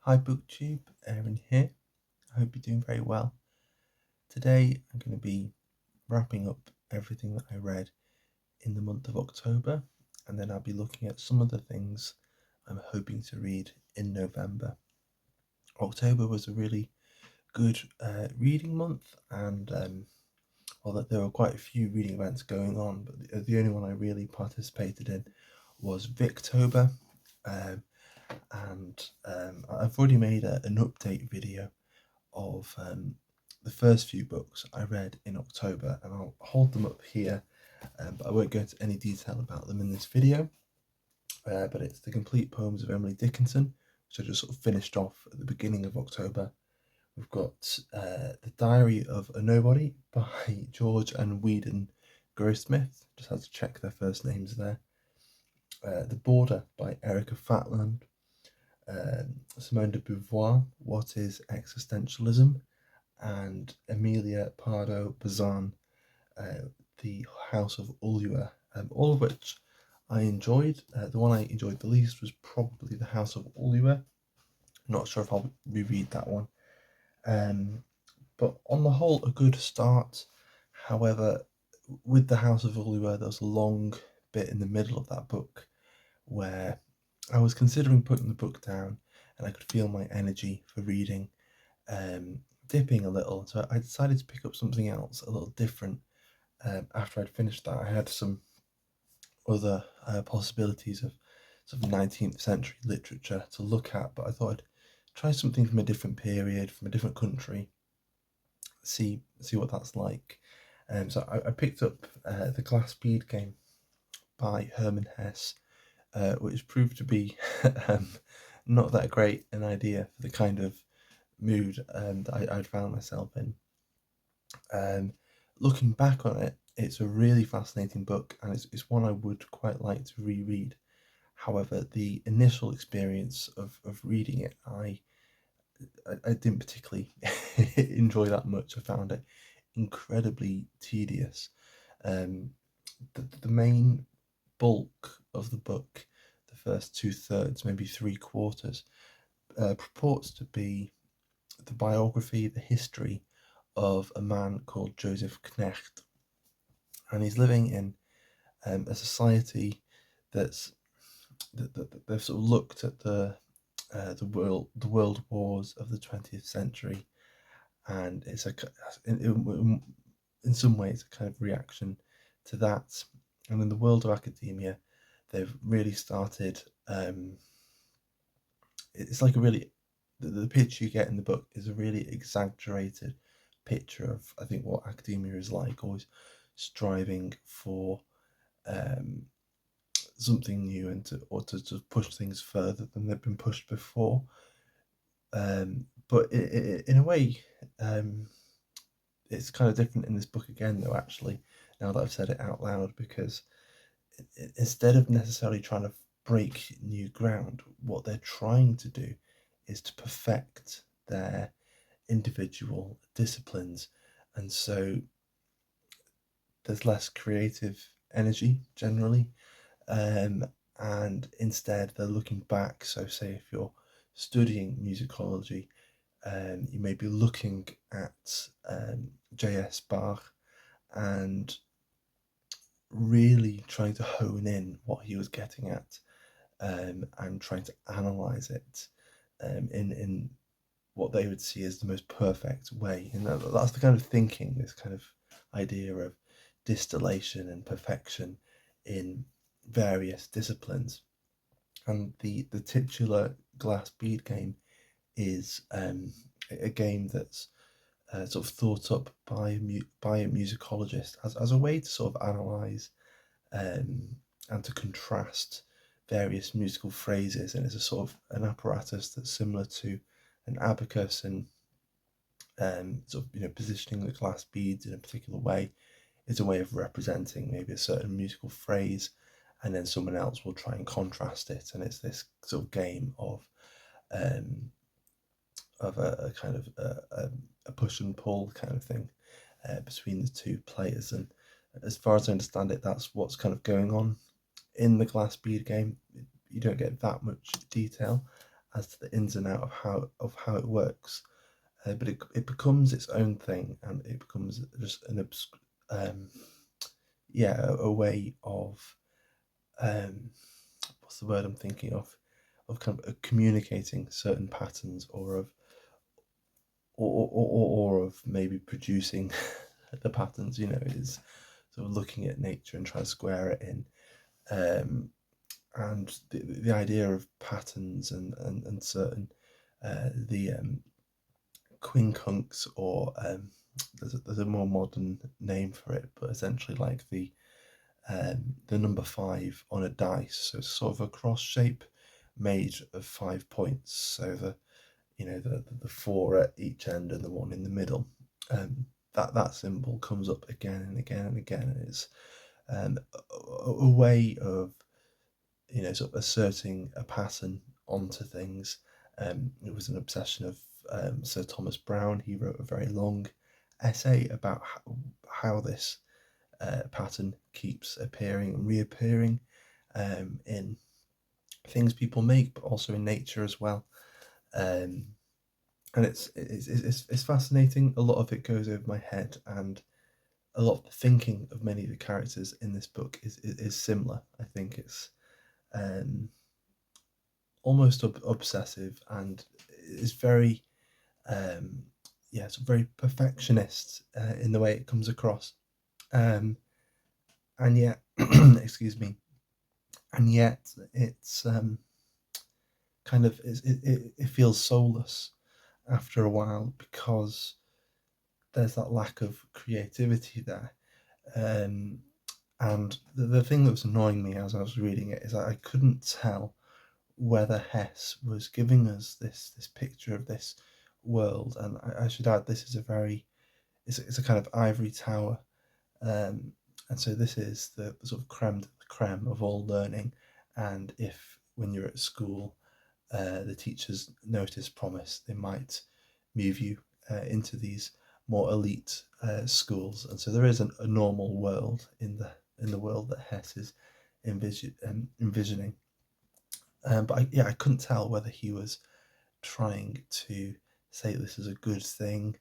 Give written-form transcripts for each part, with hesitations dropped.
Hi BookTube, Aaron here. I hope you're doing very well. Today I'm going to be wrapping up everything that I read in the month of October, and then I'll be looking at some of the things I'm hoping to read in November. October was a really good reading month, and that there were quite a few reading events going on, but the only one I really participated in was Victober. I've already made an update video of the first few books I read in October, and I'll hold them up here, but I won't go into any detail about them in this video. But it's The Complete Poems of Emily Dickinson, which I just sort of finished off at the beginning of October. We've got The Diary of a Nobody by George and Weedon Grossmith, just had to check their first names there. The Border by Erika Fatland. Simone de Beauvoir, What is Existentialism? And Emilia, Pardo, Bazán, The House of Ullua, all of which I enjoyed. The one I enjoyed the least was probably The House of Ullua. Not sure if I'll reread that one. But on the whole, a good start. However, with The House of Ullua, there was a long bit in the middle of that book where I was considering putting the book down, and I could feel my energy for reading dipping a little. So I decided to pick up something else, a little different. After I'd finished that, I had some other possibilities of sort of 19th century literature to look at, but I thought I'd try something from a different period, from a different country, see what that's like. So I picked up The Glass Bead Game by Herman Hesse, which proved to be not that great an idea for the kind of mood that I'd found myself in. Looking back on it, it's a really fascinating book, and it's one I would quite like to reread. However, the initial experience of reading it, I didn't particularly enjoy that much. I found it incredibly tedious. The main bulk of the book, the first 2/3, maybe 3/4, purports to be the biography, the history of a man called Joseph Knecht, and he's living in a society that they've sort of looked at the world wars of the 20th century, and it's in some ways a kind of reaction to that. And in the world of academia, they've really started. It's like a really the picture you get in the book is a really exaggerated picture of, I think, what academia is like, always striving for something new and to push things further than they've been pushed before. But in a way, it's kind of different in this book again, though, actually, now that I've said it out loud, because instead of necessarily trying to break new ground, what they're trying to do is to perfect their individual disciplines, and so there's less creative energy generally, and instead they're looking back. So say if you're studying musicology, you may be looking at J.S. Bach and really trying to hone in what he was getting at, and trying to analyze it in what they would see as the most perfect way. And that's the kind of thinking, this kind of idea of distillation and perfection in various disciplines. And the titular Glass Bead Game is a game that's sort of thought up by a musicologist as a way to sort of analyze and to contrast various musical phrases, and it's a sort of an apparatus that's similar to an abacus, and sort of positioning the glass beads in a particular way is a way of representing maybe a certain musical phrase, and then someone else will try and contrast it, and it's this sort of game of a kind of a push and pull kind of thing between the two players. And as far as I understand it, that's what's kind of going on in the glass bead game. You don't get that much detail, as to the ins and out of how it works. But it becomes its own thing, and it becomes just a way of what's the word I'm thinking of kind of communicating certain patterns, or of maybe producing the patterns. It is sort of looking at nature and trying to square it in. And the idea of patterns and certain the quincunx, or there's a more modern name for it, but essentially like the number 5 on a dice, so it's sort of a cross shape made of 5 points. So the 4 at each end and the 1 in the middle. That symbol comes up again and again and again, and it's a way of sort of asserting a pattern onto things. It was an obsession of Sir Thomas Browne. He wrote a very long essay about how this pattern keeps appearing and reappearing in things people make, but also in nature as well. And it's fascinating. A lot of it goes over my head, and a lot of the thinking of many of the characters in this book is similar. I think it's almost obsessive, and is very it's very perfectionist in the way it comes across, and yet excuse me, and yet it's kind of it feels soulless after a while, because there's that lack of creativity there. And the thing that was annoying me as I was reading it is that I couldn't tell whether Hesse was giving us this picture of this world. And I should add, this is it's a kind of ivory tower, and so this is the sort of creme de la creme of all learning. And if, when you're at school, the teachers notice promise, they might move you into these more elite schools. And so there is a normal world in the world that Hesse is envisioning. But I couldn't tell whether he was trying to say this is a good thing,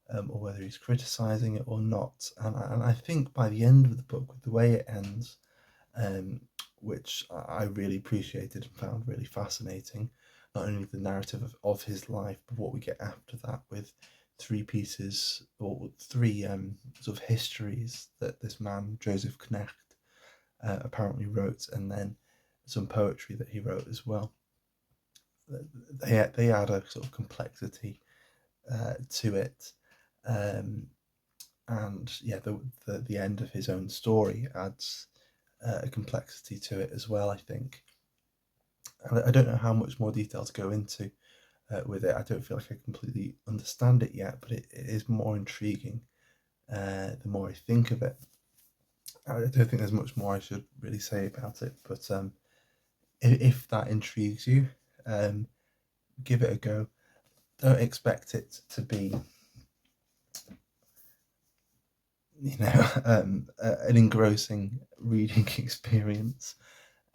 or whether he's criticizing it or not. And I think by the end of the book, with the way it ends, which I really appreciated and found really fascinating, not only the narrative of his life, but what we get after that, with 3 pieces, or 3 sort of histories that this man Joseph Knecht apparently wrote, and then some poetry that he wrote as well. They add a sort of complexity to it, and the end of his own story adds a complexity to it as well, I think. And I don't know how much more detail to go into with it. I don't feel like I completely understand it yet, but it is more intriguing the more I think of it. I don't think there's much more I should really say about it, but if that intrigues you, give it a go. Don't expect it to be, an engrossing reading experience.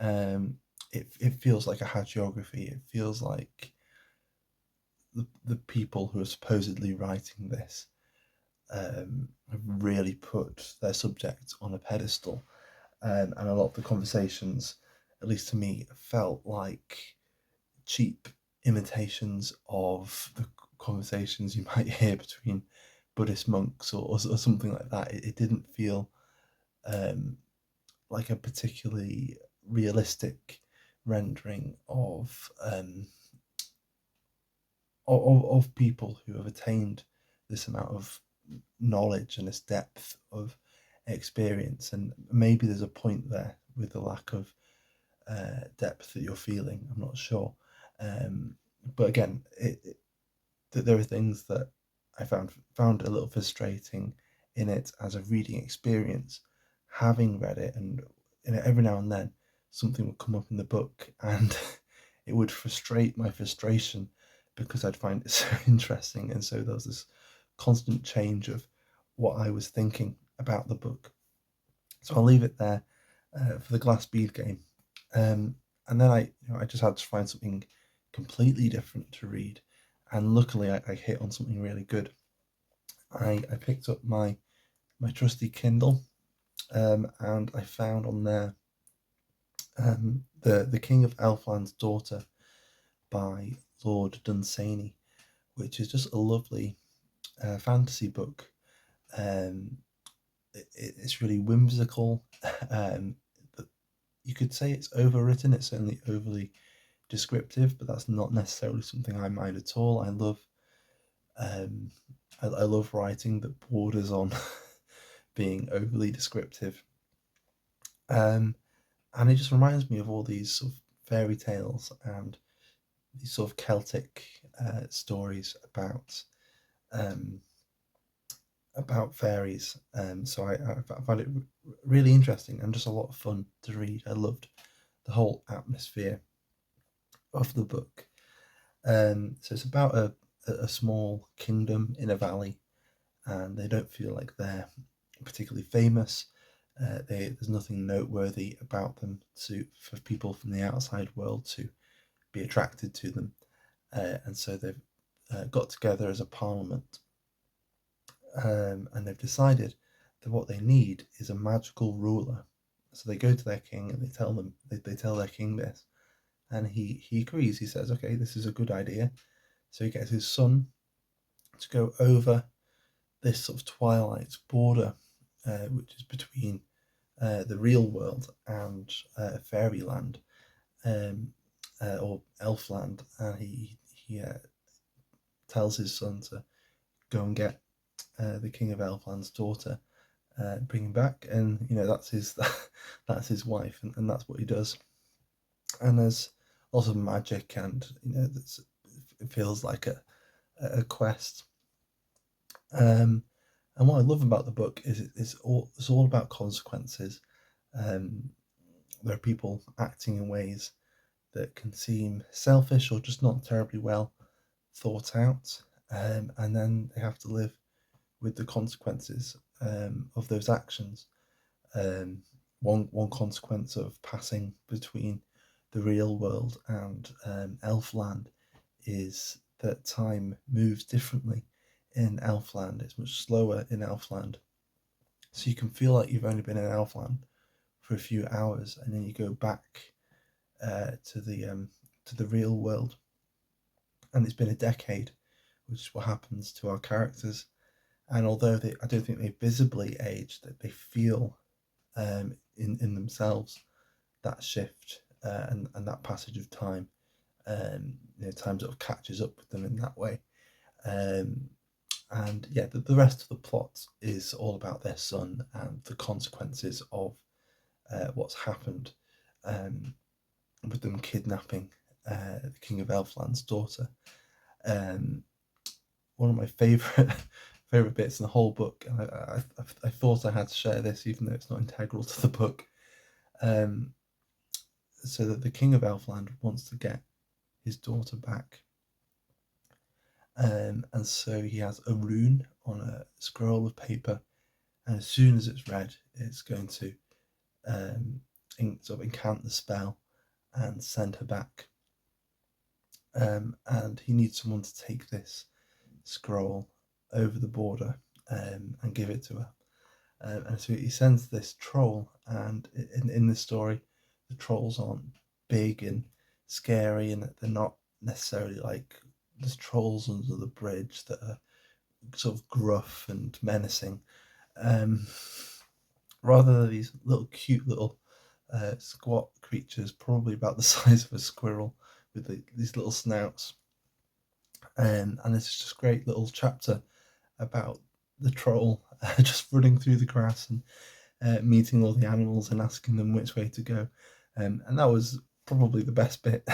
It feels like a hagiography. It feels like the people who are supposedly writing this have really put their subject on a pedestal, and a lot of the conversations, at least to me, felt like cheap imitations of the conversations you might hear between Buddhist monks or something like that. It didn't feel like a particularly realistic rendering of people who have attained this amount of knowledge and this depth of experience. And maybe there's a point there with the lack of depth that you're feeling. I'm not sure, but again, there are things that I found a little frustrating in it as a reading experience, having read it, and every now and then something would come up in the book, and it would frustrate my frustration because I'd find it so interesting. And so there was this constant change of what I was thinking about the book. So I'll leave it there for the glass bead game. And then I just had to find something completely different to read. And luckily I hit on something really good. I picked up my trusty Kindle, and I found on there the King of Elfland's Daughter by Lord Dunsany, which is just a lovely fantasy book. It's really whimsical. You could say it's overwritten. It's certainly overly descriptive, but that's not necessarily something I mind at all. I love writing that borders on being overly descriptive. And it just reminds me of all these sort of fairy tales and these sort of Celtic stories about fairies. So I found it really interesting and just a lot of fun to read. I loved the whole atmosphere of the book. So it's about a small kingdom in a valley, and they don't feel like they're particularly famous. There's nothing noteworthy about them for people from the outside world to be attracted to them, and so they've got together as a parliament, and they've decided that what they need is a magical ruler. So they go to their king and they tell their king this, and he agrees. He says, okay, this is a good idea. So he gets his son to go over this sort of twilight border, which is between the real world and fairyland, or Elfland, and he tells his son to go and get the King of Elfland's daughter, bring him back, and that's his that's his wife, and that's what he does. And there's lots of magic, and it feels like a quest. And what I love about the book is it's all about consequences. There are people acting in ways that can seem selfish or just not terribly well thought out, and then they have to live with the consequences of those actions. One consequence of passing between the real world and Elfland is that time moves differently in Elfland. It's much slower in Elfland, so you can feel like you've only been in Elfland for a few hours, and then you go back to the real world, and it's been a decade, which is what happens to our characters. And although I don't think they visibly age, that they feel in themselves that shift and that passage of time. Time sort of catches up with them in that way. And yeah, the rest of the plot is all about their son and the consequences of what's happened with them kidnapping the King of Elfland's daughter. One of my favourite bits in the whole book, and I thought I had to share this even though it's not integral to the book, so that the King of Elfland wants to get his daughter back, and so he has a rune on a scroll of paper, and as soon as it's read, it's going to sort of incant the spell and send her back. And he needs someone to take this scroll over the border and give it to her. And so he sends this troll, and in the story, the trolls aren't big and scary, and they're not necessarily like there's trolls under the bridge that are sort of gruff and menacing. Rather, they're these little cute little squat creatures, probably about the size of a squirrel, with these little snouts. And it's just a great little chapter about the troll just running through the grass and meeting all the animals and asking them which way to go. And that was probably the best bit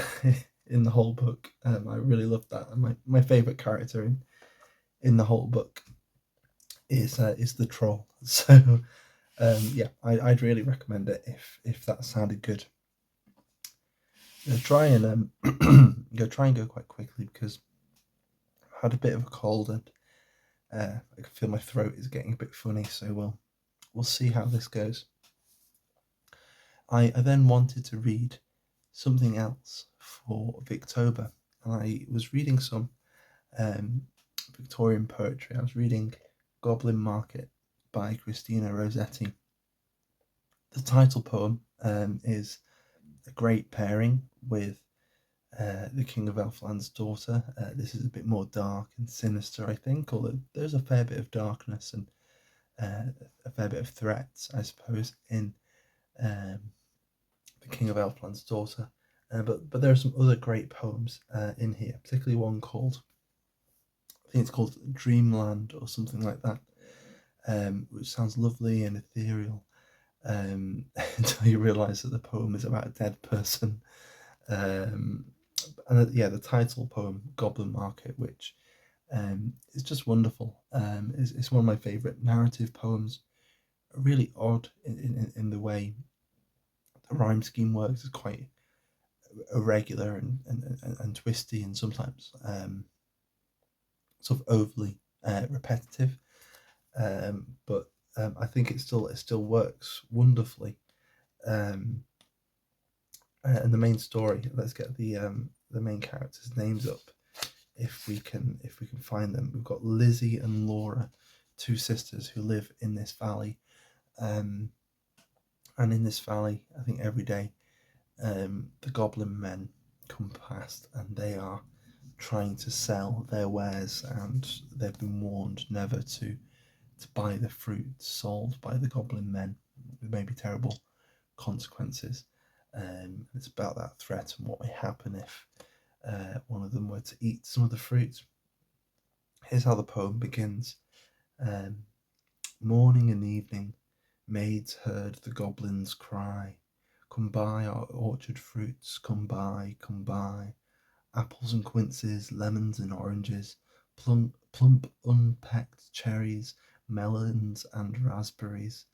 in the whole book. I really loved that. And my favourite character in the whole book is the troll. So yeah, I'd really recommend it if that sounded good. Try and go quite quickly because I had a bit of a cold and I can feel my throat is getting a bit funny. So we'll see how this goes. I then wanted to read something else for Victober, and I was reading some Victorian poetry. I was reading Goblin Market by Christina Rossetti. The title poem is a great pairing with the King of Elfland's daughter. This is a bit more dark and sinister, I think, although there's a fair bit of darkness and a fair bit of threats, I suppose, in the King of Elfland's daughter. But there are some other great poems in here, particularly one called, I think it's called Dreamland or something like that, which sounds lovely and ethereal until you realise that the poem is about a dead person. And the title poem, Goblin Market, which is just wonderful. It's one of my favourite narrative poems. Really odd in the way the rhyme scheme works. It's quite irregular and twisty, and sometimes sort of overly repetitive. But I think it still works wonderfully. And the main story. Let's get the main characters' names up if we can find them. We've got Lizzie and Laura, two sisters who live in this valley. And in this valley, I think every day, the goblin men come past and they are trying to sell their wares, and they've been warned never to buy the fruit sold by the goblin men. There may be terrible consequences. It's about that threat and what may happen if one of them were to eat some of the fruit. Here's how the poem begins. Morning and evening, maids heard the goblins cry, "Come buy our orchard fruits, come buy, come buy. Apples and quinces, lemons and oranges, plump unpecked cherries, melons and raspberries,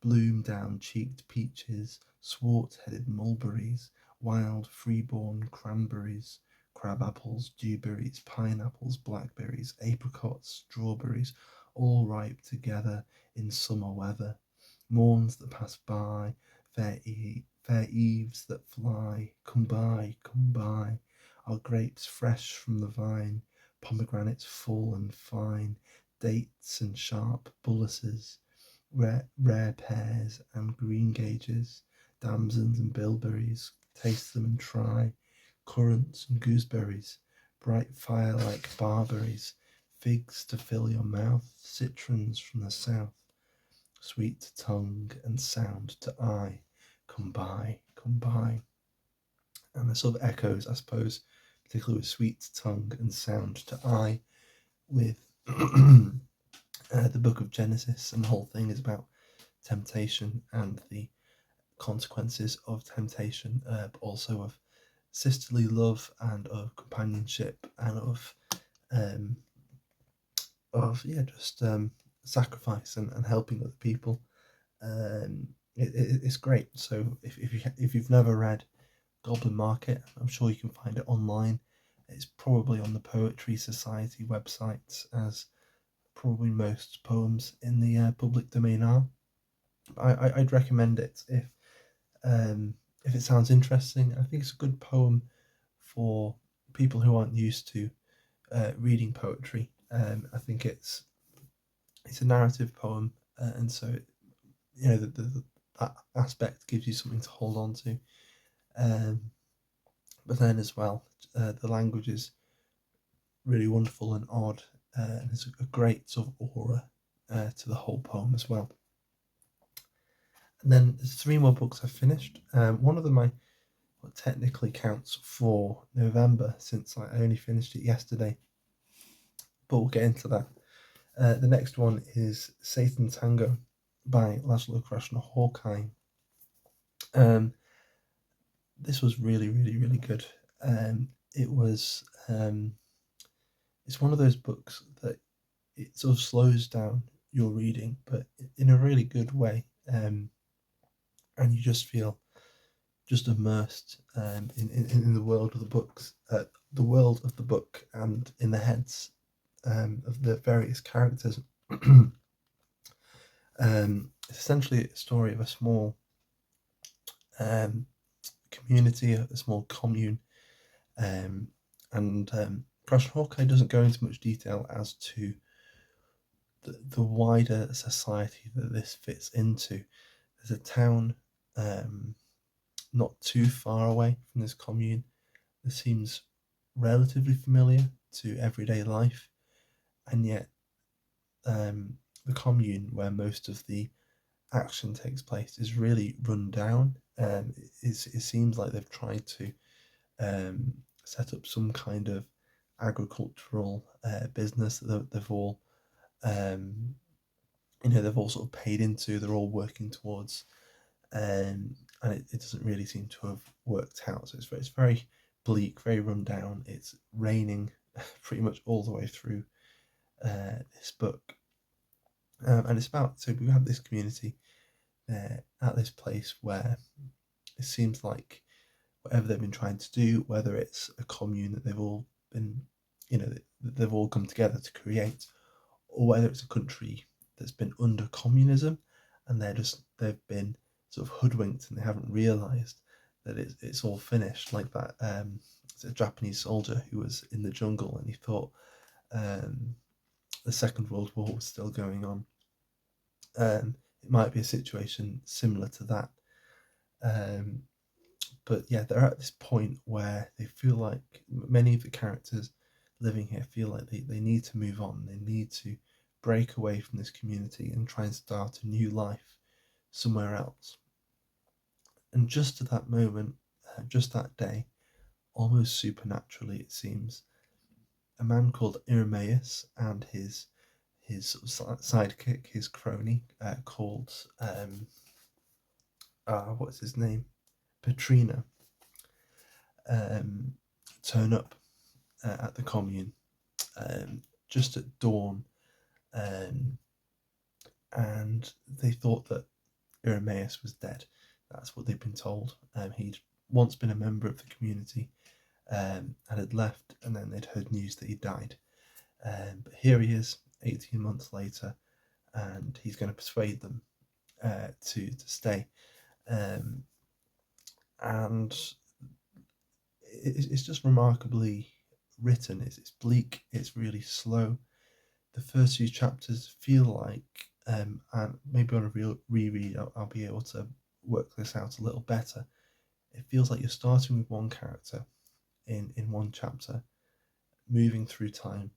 bloom down-cheeked peaches, swart-headed mulberries, wild free-born cranberries, crab apples, dewberries, pineapples, blackberries, apricots, strawberries, all ripe together in summer weather. Morns that pass by, fair eves that fly, come buy, come buy. Our grapes fresh from the vine, pomegranates full and fine, dates and sharp bullaces, rare pears and greengages, damsons and bilberries, taste them and try, currants and gooseberries, bright fire like barberries, figs to fill your mouth, citrons from the south, sweet to tongue and sound to eye, come buy, come buy. And the sort of echoes, I suppose, particularly with sweet to tongue and sound to eye, with the book of Genesis, and the whole thing is about temptation and the consequences of temptation, but also of sisterly love and of companionship and of sacrifice and helping other people. It's great. So if you've never read Goblin Market, I'm sure you can find it online. It's probably on the Poetry Society website, as probably most poems in the public domain are. I'd recommend it if it sounds interesting. I think it's a good poem for people who aren't used to reading poetry. I think it's a narrative poem, and so that aspect gives you something to hold on to. But then as well, the language is really wonderful and odd, and there's a great sort of aura to the whole poem as well. And then there's 3 more books I've finished. One of them technically counts for November, since I only finished it yesterday, but we'll get into that. The next one is Satantango by László Krasznahorkai. This was really, really, really good. It was it's one of those books that it sort of slows down your reading, but in a really good way, and you just feel just immersed in the world of the books, the world of the book, and in the heads of the various characters. It's essentially a story of a small community, a small commune, And Krasznahorkai doesn't go into much detail as to the wider society that this fits into. There's a town not too far away from this commune that seems relatively familiar to everyday life, and yet the commune where most of the action takes place is really run down. It seems like they've tried to set up some kind of agricultural business that they've all they've all sort of paid into. They're all working towards, and it doesn't really seem to have worked out. So it's very bleak, very run down. It's raining pretty much all the way through this book, and it's about, so we have this community at this place where it seems like whatever they've been trying to do, whether it's a commune that they've all been, they've all come together to create, or whether it's a country that's been under communism and they've been sort of hoodwinked and they haven't realised that it's all finished. Like that, it's a Japanese soldier who was in the jungle and he thought the Second World War was still going on. It might be a situation similar to that. But yeah, they're at this point where they feel like many of the characters living here feel like they need to move on. They need to break away from this community and try and start a new life somewhere else. And just at that moment, just that day, almost supernaturally it seems, a man called Irenaeus and his sidekick, his crony, called what's his name, Petrina, turn up at the commune just at dawn, and they thought that Irenaeus was dead. That's what they'd been told. He'd once been a member of the community and had left, and then they'd heard news that he died. But here he is, 18 months later, and he's going to persuade them to stay. And it's just remarkably written. It's bleak, it's really slow. The first few chapters feel like, and maybe on a real reread I'll be able to work this out a little better. It feels like you're starting with one character in one chapter, moving through time,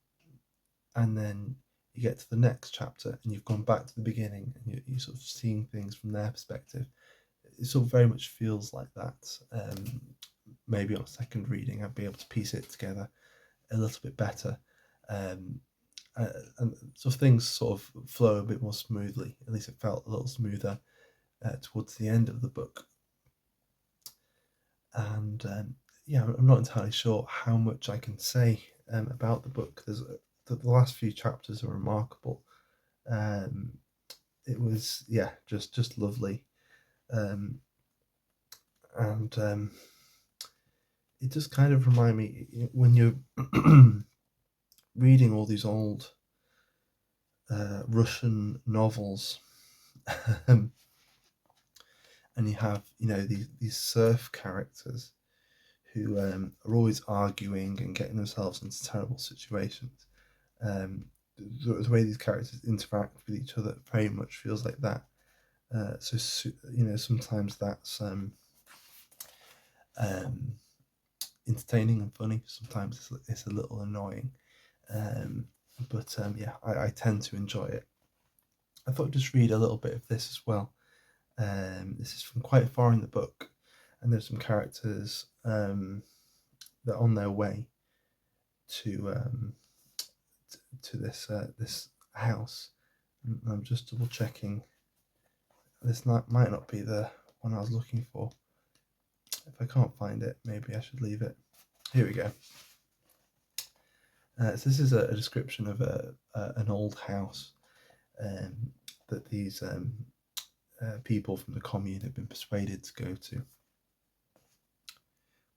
and then you get to the next chapter and you've gone back to the beginning and you're sort of seeing things from their perspective. It sort of very much feels like that. Maybe on a second reading I'd be able to piece it together a little bit better, and so things sort of flow a bit more smoothly. At least it felt a little smoother towards the end of the book. And yeah, I'm not entirely sure how much I can say about the book. The last few chapters are remarkable. It was, yeah, just lovely. And it just kind of reminded me, when you're reading all these old Russian novels, and you have, these serf characters who are always arguing and getting themselves into terrible situations. The way these characters interact with each other very much feels like that. So sometimes that's entertaining and funny. Sometimes it's a little annoying, but yeah, I tend to enjoy it. I thought I'd just read a little bit of this as well. This is from quite far in the book, and there's some characters that are on their way to this house. I'm just double checking. This might not be the one I was looking for. If I can't find it, maybe I should leave it. Here we go. So this is a description of an old house that these people from the commune have been persuaded to go to.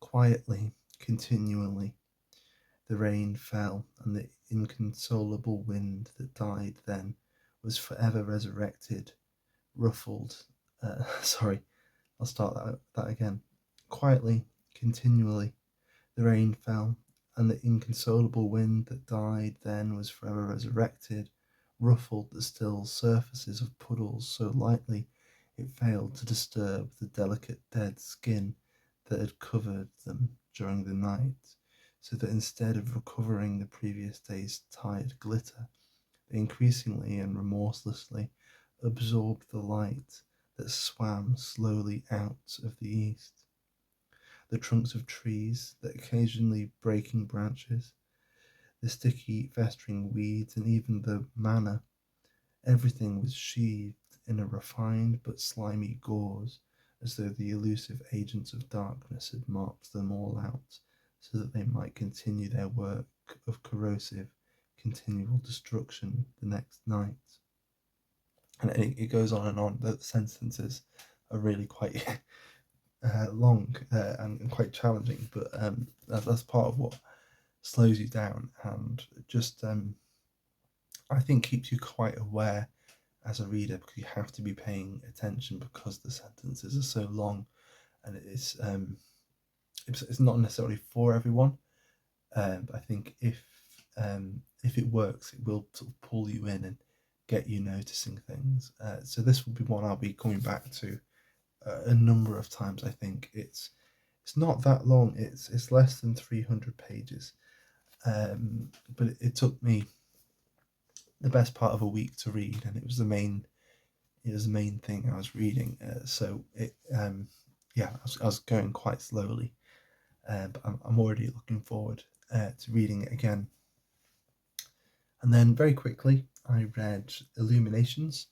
Quietly, continually, the rain fell, and the inconsolable wind that died then was forever resurrected, ruffled. Sorry, I'll start that again. Quietly, continually, the rain fell, and the inconsolable wind that died then was forever resurrected, ruffled the still surfaces of puddles so lightly it failed to disturb the delicate dead skin that had covered them during the night, so that instead of recovering the previous day's tired glitter, they increasingly and remorselessly absorbed the light that swam slowly out of the east. The trunks of trees, the occasionally breaking branches, the sticky, festering weeds, and even the manna, everything was sheathed in a refined but slimy gauze, as though the elusive agents of darkness had marked them all out, so that they might continue their work of corrosive, continual destruction the next night. And it goes on and on. The sentences are really quite long and quite challenging, but that's part of what slows you down and just I think keeps you quite aware as a reader, because you have to be paying attention because the sentences are so long, and it's not necessarily for everyone. But I think if it works, it will sort of pull you in and get you noticing things. So this will be one I'll be coming back to a number of times. I think it's not that long. It's less than 300 pages, but it took me the best part of a week to read, and it was the main thing I was reading. So I was going quite slowly, but I'm already looking forward to reading it again. And then very quickly, I read Illuminations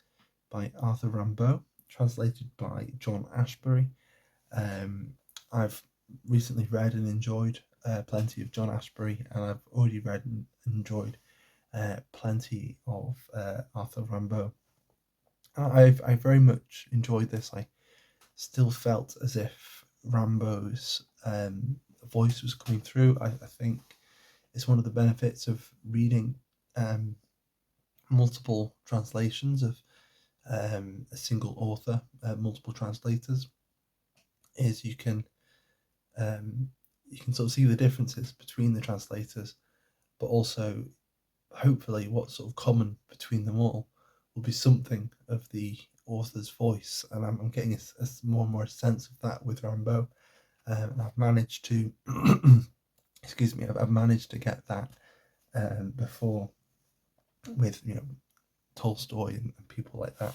by Arthur Rimbaud, translated by John Ashbery. I've recently read and enjoyed plenty of John Ashbery, and I've already read and enjoyed plenty of Arthur Rimbaud. I very much enjoyed this. I still felt as if Rimbaud's voice was coming through. I think it's one of the benefits of reading multiple translations of a single author, multiple translators, is you can sort of see the differences between the translators, but also hopefully what's sort of common between them all will be something of the author's voice, and I'm getting a more and more sense of that with Rimbaud, and I've managed to excuse me, I've managed to get that before with Tolstoy and people like that.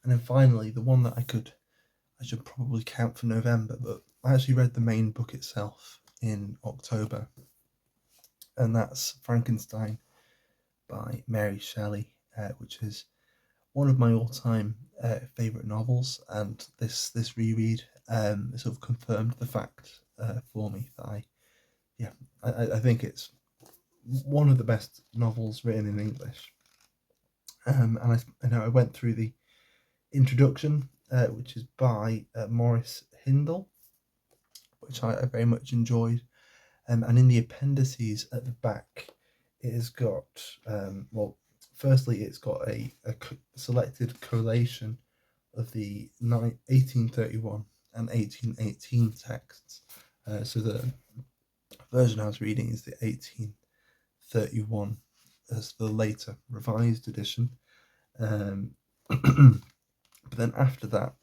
And then finally, the one that I should probably count for November, but I actually read the main book itself in October, and that's Frankenstein by Mary Shelley, which is one of my all-time favourite novels, and this reread sort of confirmed the fact for me that I think it's one of the best novels written in English. And I went through the introduction, which is by Maurice Hindle, which I very much enjoyed. And in the appendices at the back, it has got, firstly, it's got a selected collation of the 1831 and 1818 texts. So the version I was reading is the 1831 as the later revised edition. But then after that,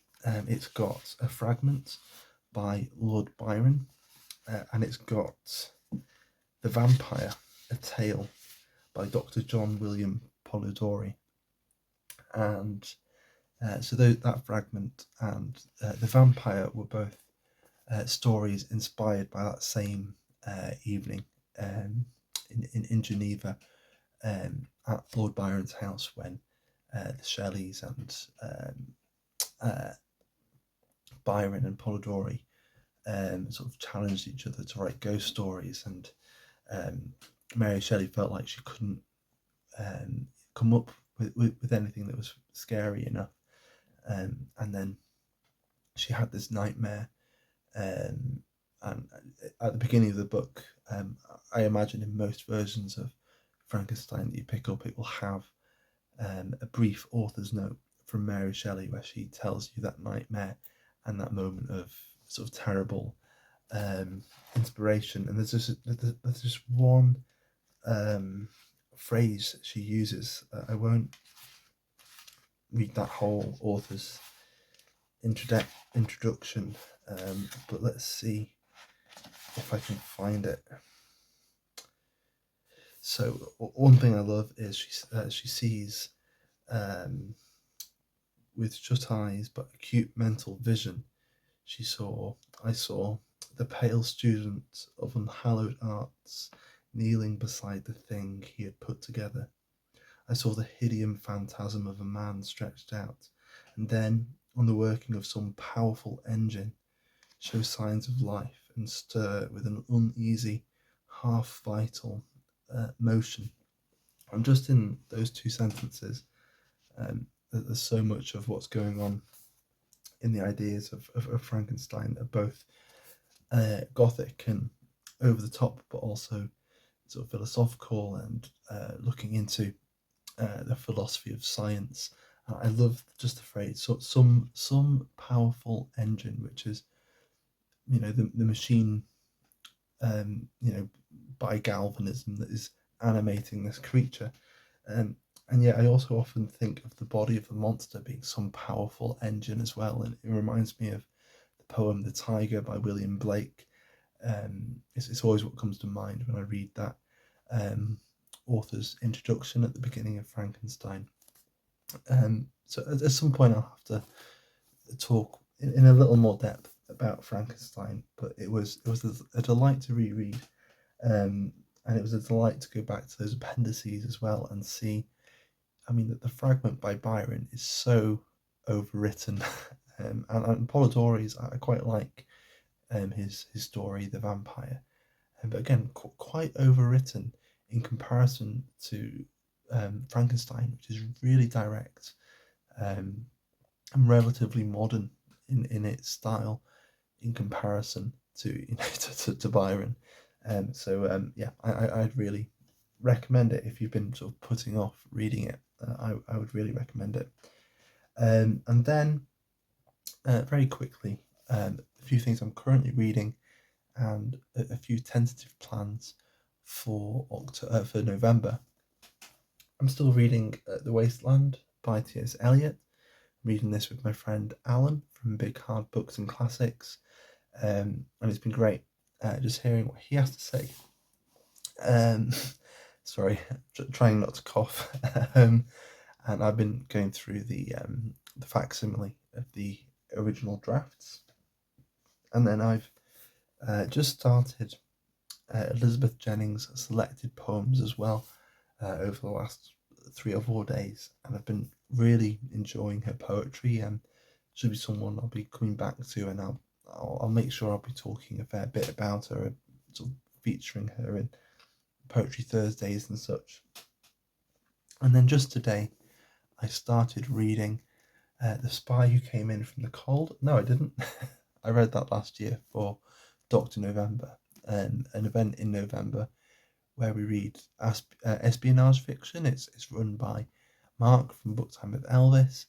it's got a fragment by Lord Byron, and it's got The Vampire, a Tale by Dr. John William Polidori. And so that fragment and The Vampire were both stories inspired by that same evening in Geneva at Lord Byron's house, when the Shelleys and Byron and Polidori sort of challenged each other to write ghost stories, and Mary Shelley felt like she couldn't come up with anything that was scary enough, and then she had this nightmare, and at the beginning of the book, I imagine in most versions of Frankenstein that you pick up, it will have a brief author's note from Mary Shelley where she tells you that nightmare and that moment of sort of terrible inspiration, and there's just one phrase she uses. I won't read that whole author's introduction, but let's see if I can find it. So one thing I love is she sees with shut eyes but acute mental vision. I saw the pale student of unhallowed arts kneeling beside the thing he had put together. I saw the hideous phantasm of a man stretched out, and then, on the working of some powerful engine, show signs of life and stir with an uneasy, half-vital motion. And just in those two sentences, there's so much of what's going on in the ideas of Frankenstein, are both gothic and over the top, but also sort of philosophical and looking into the philosophy of science. I love just the phrase, so some powerful engine, which is, the machine, by galvanism, that is animating this creature. And yet I also often think of the body of the monster being some powerful engine as well. And it reminds me of the poem The Tiger by William Blake. It's always what comes to mind when I read that author's introduction at the beginning of Frankenstein. So at some point I'll have to talk in a little more depth about Frankenstein, but it was a delight to reread, and it was a delight to go back to those appendices as well and see. I mean, that the fragment by Byron is so overwritten, and Polidori's, I quite like his story, The Vampire, but again, quite overwritten in comparison to Frankenstein, which is really direct and relatively modern in its style in comparison to to Byron. I'd really recommend it if you've been sort of putting off reading it. I would really recommend it. And then very quickly, a few things I'm currently reading and a few tentative plans for November. I'm still reading The Wasteland by T.S. Eliot. I'm reading this with my friend Alan from Big Hard Books and Classics, and it's been great just hearing what he has to say. Sorry, trying not to cough. And I've been going through the facsimile of the original drafts, and then I've just started Elizabeth Jennings' selected poems as well over the last 3 or 4 days, and I've been really enjoying her poetry, and she'll be someone I'll be coming back to, and I'll make sure I'll be talking a fair bit about her, sort of featuring her in Poetry Thursdays and such. And then just today I started reading The Spy Who Came In From the Cold. No, I didn't. I read that last year for Dr. November, an event in November where we read espionage fiction. It's run by Mark from Booktime with Elvis,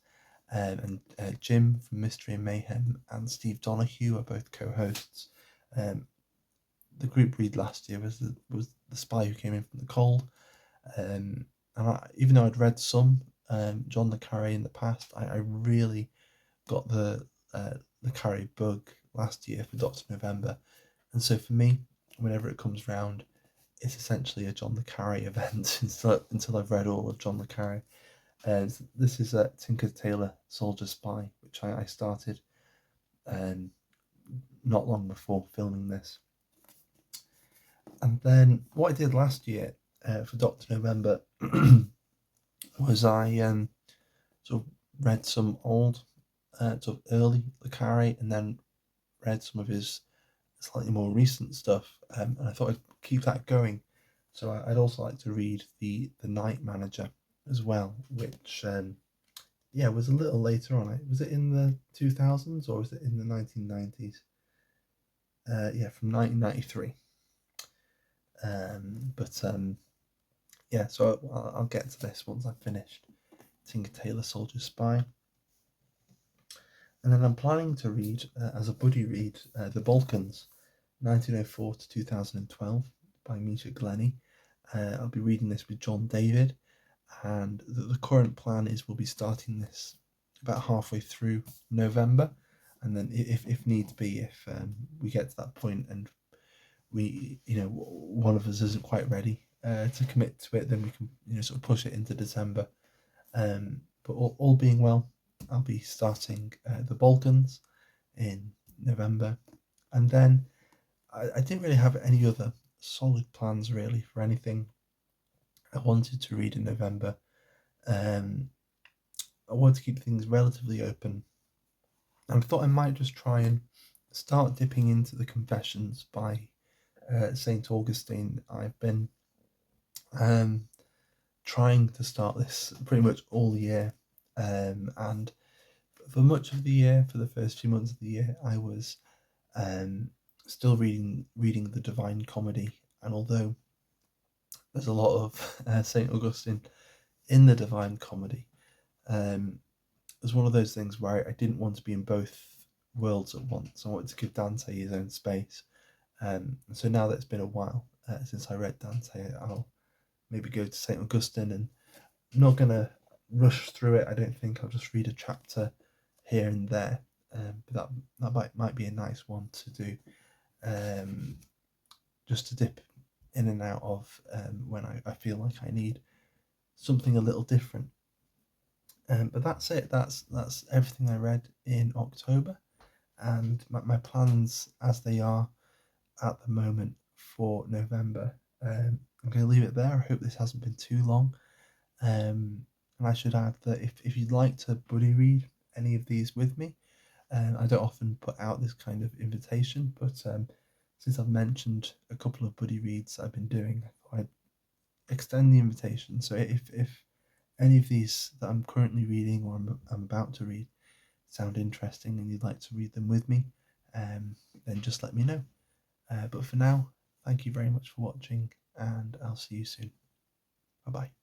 and Jim from Mystery and Mayhem, and Steve Donahue are both co-hosts. The group read last year was The Spy Who Came In From the Cold, and even though I'd read some John le Carré in the past, I really got the le Carré bug last year for Dr. November, and so for me, whenever it comes round, it's essentially a John le Carré event until I've read all of John le Carré. This is Tinker Tailor Soldier Spy, which I started not long before filming this. And then what I did last year for Dr. November was I sort of read some old, sort of early le Carré, and then read some of his slightly more recent stuff, and I thought I'd keep that going. So I'd also like to read the Night Manager as well, which was a little later on. Was it in the 2000s or was it in the 1990s? From 1993. So I'll get to this once I've finished Tinker Tailor Soldier Spy. And then I'm planning to read, as a buddy read, The Balkans 1904 to 2012 by Misha Glenny. I'll be reading this with John David, and the current plan is we'll be starting this about halfway through November, and then if needs be, if we get to that point and we, one of us isn't quite ready to commit to it, then we can, sort of push it into December. But all being well, I'll be starting the Balkans in November, and then I didn't really have any other solid plans really for anything I wanted to read in November. I wanted to keep things relatively open, and I thought I might just try and start dipping into the Confessions by St. Augustine. I've been trying to start this pretty much all year, and for much of the year, for the first few months of the year, I was still reading the Divine Comedy, and although there's a lot of St. Augustine in the Divine Comedy, it's one of those things where I didn't want to be in both worlds at once. I wanted to give Dante his own space. So now that it's been a while since I read Dante, I'll maybe go to St. Augustine, and I'm not going to rush through it. I don't think I'll just read a chapter here and there, but that might be a nice one to do, just to dip in and out of when I feel like I need something a little different. But that's it. That's everything I read in October, and my plans as they are at the moment for November. I'm going to leave it there. I hope this hasn't been too long. And I should add that if you'd like to buddy read any of these with me, I don't often put out this kind of invitation, but since I've mentioned a couple of buddy reads I've been doing, I thought I'd extend the invitation. So if any of these that I'm currently reading or I'm about to read sound interesting and you'd like to read them with me, then just let me know. But for now, thank you very much for watching, and I'll see you soon. Bye bye.